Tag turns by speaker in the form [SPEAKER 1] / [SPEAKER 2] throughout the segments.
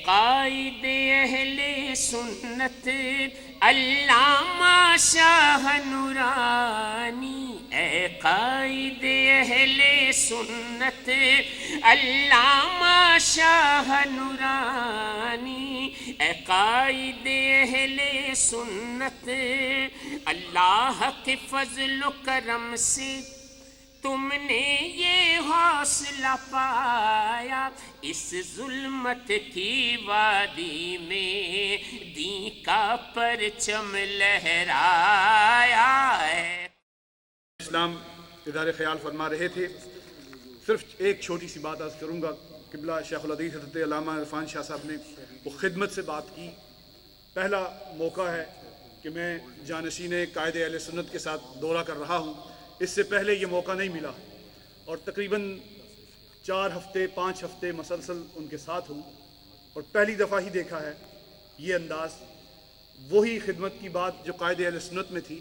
[SPEAKER 1] قائد اہل سنت علامہ شاہ نورانی، اے قائد اہل سنت علامہ شاہ نورانی، اے قائد اہل سنت، اللہ کے فضل و کرم سے تم نے یہ حوصلہ پایا، اس ظلمت کی وادی میں دین کا پرچم لہرایا ہے۔
[SPEAKER 2] اسلام ادارے خیال فرما رہے تھے، صرف ایک چھوٹی سی بات عرض کروں گا۔ قبلہ شیخ الحدیث حضرت علامہ عرفان شاہ صاحب نے وہ خدمت سے بات کی۔ پہلا موقع ہے کہ میں جانشین قائد اہل سنت کے ساتھ دورہ کر رہا ہوں، اس سے پہلے یہ موقع نہیں ملا، اور تقریباً 4 ہفتے 5 ہفتے مسلسل ان کے ساتھ ہوں، اور پہلی دفعہ ہی دیکھا ہے یہ انداز، وہی خدمت کی بات جو قائد اہل سنت میں تھی۔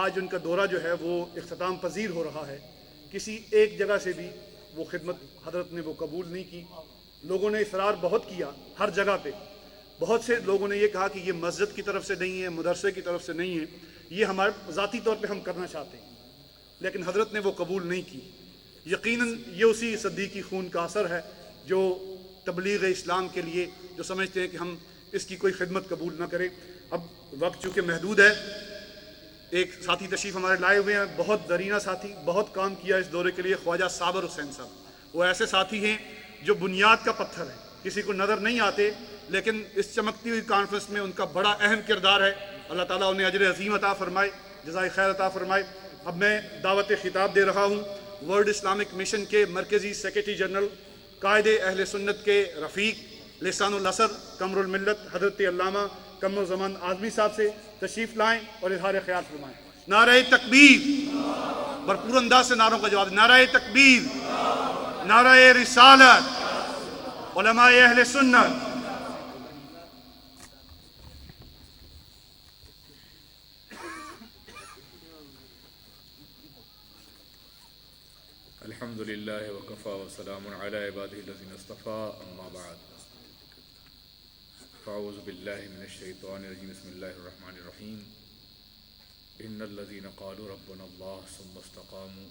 [SPEAKER 2] آج ان کا دورہ جو ہے وہ اختتام پذیر ہو رہا ہے، کسی ایک جگہ سے بھی وہ خدمت حضرت نے وہ قبول نہیں کی۔ لوگوں نے اصرار بہت کیا ہر جگہ پہ، بہت سے لوگوں نے یہ کہا کہ یہ مسجد کی طرف سے نہیں ہے، مدرسے کی طرف سے نہیں ہے، یہ ہمارے ذاتی طور پہ ہم کرنا چاہتے ہیں، لیکن حضرت نے وہ قبول نہیں کی۔ یقیناً یہ اسی صدیقی خون کا اثر ہے جو تبلیغ اسلام کے لیے جو سمجھتے ہیں کہ ہم اس کی کوئی خدمت قبول نہ کریں۔ اب وقت چونکہ محدود ہے، ایک ساتھی تشریف ہمارے لائے ہوئے ہیں، بہت درینہ ساتھی، بہت کام کیا اس دورے کے لیے، خواجہ صابر حسین صاحب۔ وہ ایسے ساتھی ہیں جو بنیاد کا پتھر ہے، کسی کو نظر نہیں آتے، لیکن اس چمکتی ہوئی کانفرنس میں ان کا بڑا اہم کردار ہے۔ اللہ تعالیٰ انہیں اجر عظیم عطا فرمائے، جزائے خیر عطا فرمائے۔ اب میں دعوت خطاب دے رہا ہوں ورلڈ اسلامک مشن کے مرکزی سیکریٹری جنرل، قائد اہل سنت کے رفیق، لسان الاثر، قمر الملت، حضرت علامہ قمر الزمان اعظمی صاحب سے۔ تشریف لائیں اور اظہار خیال فرمائیں۔ نعرہ تکبیر، بھرپور انداز سے نعروں کا جواب دیں۔ نعرہ تکبیر، نعرہ رسالت، علماء اہل سنت۔
[SPEAKER 3] الحمد للہ وکفی وسلام علی عبادہ الذین اصطفی، اما بعد فاعوذ باللہ من الشیطان الرجیم، بسم اللہ الرحمن الرحیم۔ ان الذین قالوا ربنا اللہ ثم استقاموا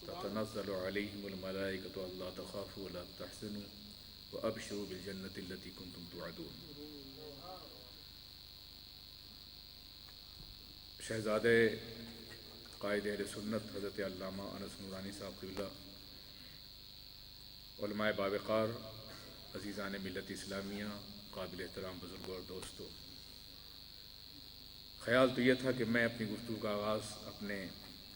[SPEAKER 3] تتنزل علیہم الملائکۃ الا تخافوا ولا تحزنوا وابشروا بالجنۃ التی کنتم توعدون۔ شہزادے قائد اہل سنت حضرت علامہ انس نورانی صاحب قبلہ، علماء باوقار، عزیزان ملت اسلامیہ، قابل احترام بزرگوں اور دوستوں، خیال تو یہ تھا کہ میں اپنی گفتگو کا آغاز اپنے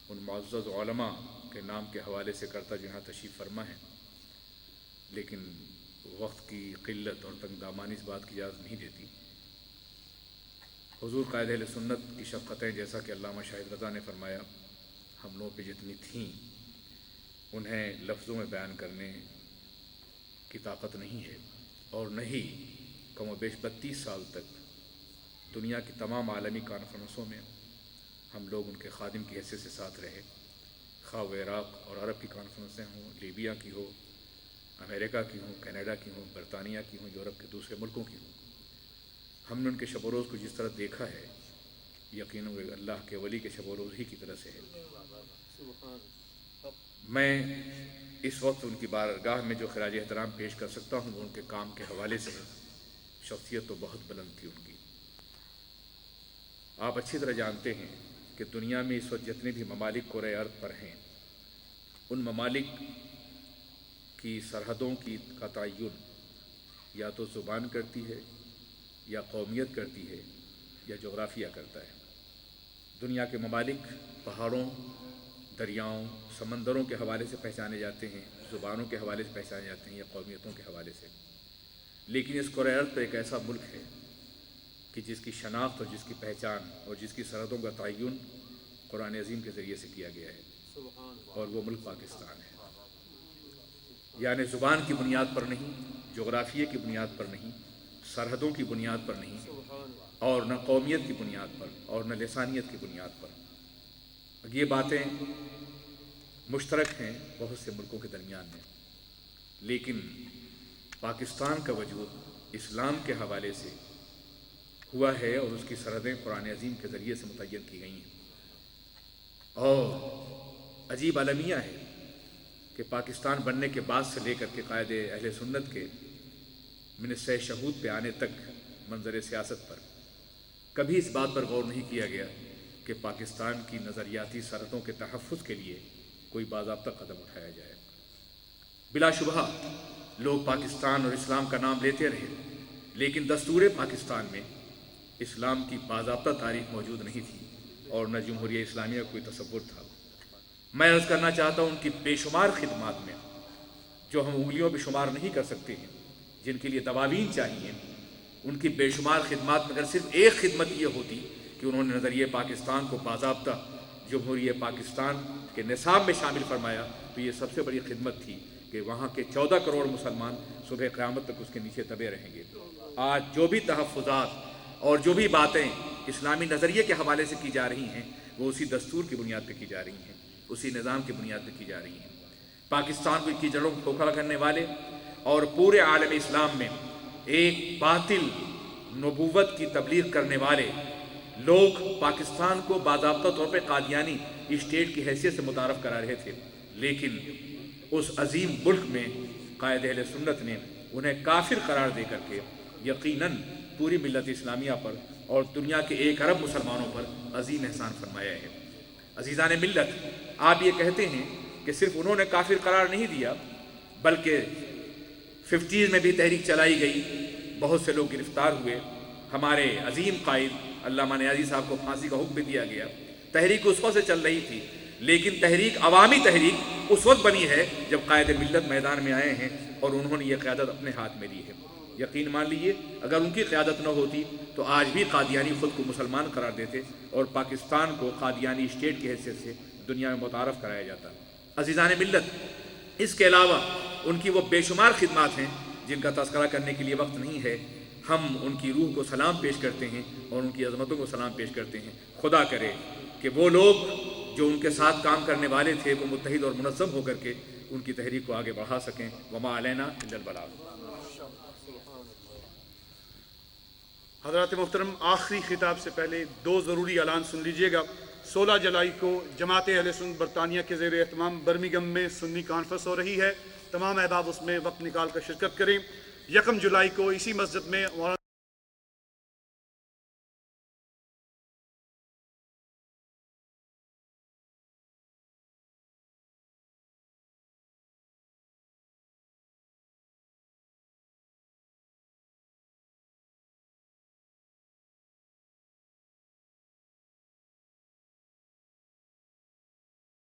[SPEAKER 3] ان معزز علماء کے نام کے حوالے سے کرتا جو یہاں تشریف فرما ہیں، لیکن وقت کی قلت اور تنگ دامانی اس بات کی اجازت نہیں دیتی۔ حضور قائد اہل سنت کی شفقتیں، جیسا کہ علامہ شاہد رضا نے فرمایا، ہم لوگوں پہ جتنی تھیں انہیں لفظوں میں بیان کرنے کی طاقت نہیں ہے، اور نہ ہی کم و بیش 32 سال تک دنیا کی تمام عالمی کانفرنسوں میں ہم لوگ ان کے خادم کی حیثیت سے ساتھ رہے، خواہ وہ عراق اور عرب کی کانفرنسیں ہوں، لیبیا کی ہو، امریکہ کی ہوں، کینیڈا کی ہوں، برطانیہ کی ہوں، یورپ کے دوسرے ملکوں کی ہوں۔ ہم نے ان کے شب و روز کو جس طرح دیکھا ہے، یقیناً وہ اللہ کے ولی کے شب و روز ہی کی طرح سے ہے۔ میں اس وقت ان کی بارگاہ میں جو خراج احترام پیش کر سکتا ہوں وہ ان کے کام کے حوالے سے ہے۔ شخصیت تو بہت بلند تھی ان کی۔ آپ اچھی طرح جانتے ہیں کہ دنیا میں اس وقت جتنے بھی ممالک کرۂ ارض پر ہیں، ان ممالک کی سرحدوں کا تعین یا تو زبان کرتی ہے، یا قومیت کرتی ہے، یا جغرافیہ کرتا ہے۔ دنیا کے ممالک پہاڑوں، دریاؤں، سمندروں کے حوالے سے پہچانے جاتے ہیں، زبانوں کے حوالے سے پہچانے جاتے ہیں، یا قومیتوں کے حوالے سے۔ لیکن اس کرۂ ارض پر ایک ایسا ملک ہے کہ جس کی شناخت اور جس کی پہچان اور جس کی سرحدوں کا تعین قرآن عظیم کے ذریعے سے کیا گیا ہے، اور وہ ملک پاکستان ہے۔ یعنی زبان کی بنیاد پر نہیں، جغرافیے کی بنیاد پر نہیں، سرحدوں کی بنیاد پر نہیں، اور نہ قومیت کی بنیاد پر اور نہ لسانیت کی بنیاد پر۔ یہ باتیں مشترک ہیں بہت سے ملکوں کے درمیان میں، لیکن پاکستان کا وجود اسلام کے حوالے سے ہوا ہے اور اس کی سرحدیں قرآن عظیم کے ذریعے سے متعین کی گئی ہیں۔ اور عجیب المیہ ہے کہ پاکستان بننے کے بعد سے لے کر کے قائد اہل سنت کے منصہ شہود پہ آنے تک منظر سیاست پر کبھی اس بات پر غور نہیں کیا گیا کہ پاکستان کی نظریاتی سرحدوں کے تحفظ کے لیے کوئی باضابطہ قدم اٹھایا جائے۔ بلا شبہ لوگ پاکستان اور اسلام کا نام لیتے رہے، لیکن دستور پاکستان میں اسلام کی باضابطہ تاریخ موجود نہیں تھی اور نہ جمہوریہ اسلامیہ کا کوئی تصور تھا۔ میں عرض کرنا چاہتا ہوں ان کی بے شمار خدمات میں جو ہم انگلیوں پہ شمار نہیں کر سکتے ہیں، جن کے لیے دواوین چاہیے، ان کی بے شمار خدمات میں اگر صرف ایک خدمت یہ ہوتی کہ انہوں نے نظریہ پاکستان کو باضابطہ جمہوریہ پاکستان کے نصاب میں شامل فرمایا تو یہ سب سے بڑی خدمت تھی کہ وہاں کے 14 کروڑ مسلمان صبح قیامت تک اس کے نیچے دبے رہیں گے۔ آج جو بھی تحفظات اور جو بھی باتیں اسلامی نظریے کے حوالے سے کی جا رہی ہیں وہ اسی دستور کی بنیاد پہ کی جا رہی ہیں، اسی نظام کی بنیاد پہ کی جا رہی ہیں۔ پاکستان کو کی جڑوں کو کھوکھلا کرنے والے اور پورے عالم اسلام میں ایک باطل نبوت کی تبلیغ کرنے والے لوگ پاکستان کو باضابطہ طور پہ قادیانی اسٹیٹ کی حیثیت سے متعارف کرا رہے تھے، لیکن اس عظیم ملک میں قائد اہل سنت نے انہیں کافر قرار دے کر کے یقیناً پوری ملت اسلامیہ پر اور دنیا کے 1 ارب مسلمانوں پر عظیم احسان فرمایا ہے۔ عزیزان ملت، آپ یہ کہتے ہیں کہ صرف انہوں نے کافر قرار نہیں دیا بلکہ 50s میں بھی تحریک چلائی گئی، بہت سے لوگ گرفتار ہوئے، ہمارے عظیم قائد علامہ نیازی صاحب کو پھانسی کا حکم بھی دیا گیا۔ تحریک اس وقت سے چل رہی تھی، لیکن تحریک عوامی تحریک اس وقت بنی ہے جب قائد ملت میدان میں آئے ہیں اور انہوں نے یہ قیادت اپنے ہاتھ میں لی ہے۔ یقین مان لیجئے اگر ان کی قیادت نہ ہوتی تو آج بھی قادیانی خود کو مسلمان قرار دیتے اور پاکستان کو قادیانی اسٹیٹ کی حیثیت سے دنیا میں متعارف کرایا جاتا۔ عزیزان ملت، اس کے علاوہ ان کی وہ بے شمار خدمات ہیں جن کا تذکرہ کرنے کے لیے وقت نہیں ہے۔ ہم ان کی روح کو سلام پیش کرتے ہیں اور ان کی عظمتوں کو سلام پیش کرتے ہیں۔ خدا کرے کہ وہ لوگ جو ان کے ساتھ کام کرنے والے تھے وہ متحد اور منظم ہو کر کے ان کی تحریک کو آگے بڑھا سکیں۔ وما علینا الا البلاغ۔
[SPEAKER 2] حضرات محترم، آخری خطاب سے پہلے 2 ضروری اعلان سن لیجئے گا۔ 16 جولائی کو جماعت اہل سنت برطانیہ کے زیر اہتمام برمنگھم میں سنی کانفرنس ہو رہی ہے، تمام احباب اس میں وقت نکال کر شرکت کریں۔ 1 جولائی کو اسی مسجد میں مولانا